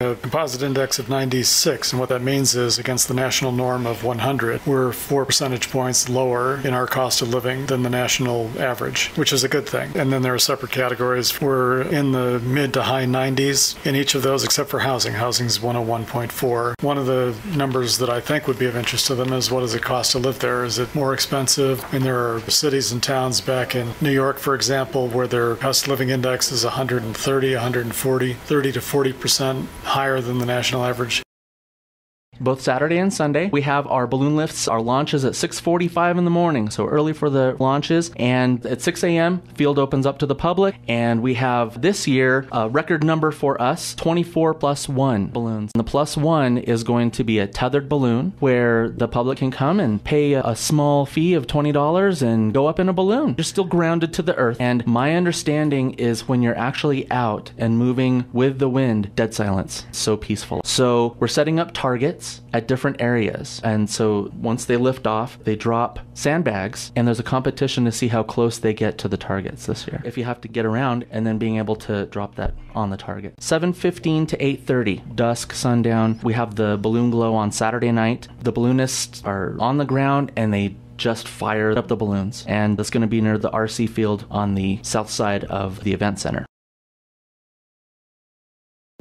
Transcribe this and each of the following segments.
A composite index of 96, and what that means is against the national norm of 100, we're 4 percentage points lower in our cost of living than the national average, which is a good thing. And then there are separate categories. We're in the mid to high 90s in each of those except for housing. Housing's 101.4. One of the numbers that I think would be of interest to them is what does it cost to live there? Is it more expensive? And there are cities and towns back in New York, for example, where their cost of living index is 130, 140, 30 to 40% higher than the national average. Both Saturday and Sunday, we have our balloon lifts, our launches at 6:45 in the morning, so early for the launches. And at 6 a.m., field opens up to the public. And we have this year a record number for us, 24 plus 1 balloons. And the plus 1 is going to be a tethered balloon where the public can come and pay a small fee of $20 and go up in a balloon. You're still grounded to the earth. And my understanding is when you're actually out and moving with the wind, dead silence. So peaceful. So we're setting up targets at different areas. And so once they lift off, they drop sandbags, and there's a competition to see how close they get to the targets this year. If you have to get around and then being able to drop that on the target. 7:15 to 8:30, dusk, sundown. We have the balloon glow on Saturday night. The balloonists are on the ground and they just fire up the balloons. And that's going to be near the RC field on the south side of the event center.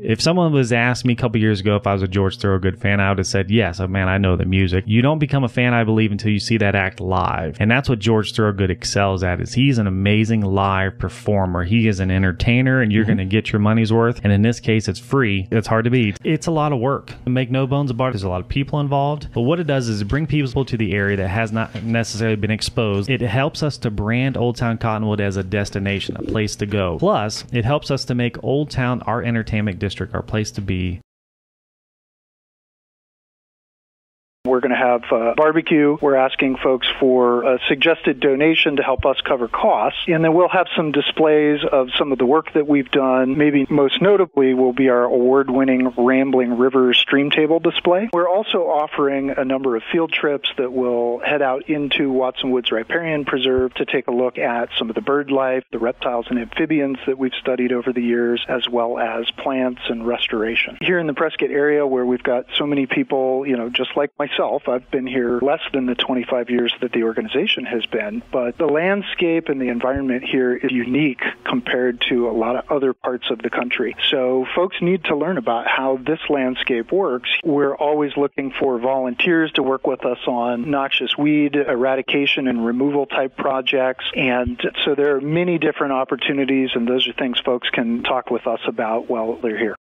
If someone was asked me a couple years ago if I was a George Thorogood fan, I would have said, yes, man, I know the music. You don't become a fan, I believe, until you see that act live. And that's what George Thorogood excels at, is he's an amazing live performer. He is an entertainer, and you're going to get your money's worth. And in this case, it's free. It's hard to beat. It's a lot of work. Make no bones about it, there's a lot of people involved. But what it does is it brings people to the area that has not necessarily been exposed. It helps us to brand Old Town Cottonwood as a destination, a place to go. Plus, it helps us to make Old Town our entertainment district, our place to be. We're going to have a barbecue. We're asking folks for a suggested donation to help us cover costs. And then we'll have some displays of some of the work that we've done. Maybe most notably will be our award-winning Rambling River stream table display. We're also offering a number of field trips that will head out into Watson Woods Riparian Preserve to take a look at some of the bird life, the reptiles and amphibians that we've studied over the years, as well as plants and restoration. Here in the Prescott area, where we've got so many people, just like myself, I've been here less than the 25 years that the organization has been, but the landscape and the environment here is unique compared to a lot of other parts of the country. So folks need to learn about how this landscape works. We're always looking for volunteers to work with us on noxious weed eradication and removal type projects. And so there are many different opportunities, and those are things folks can talk with us about while they're here.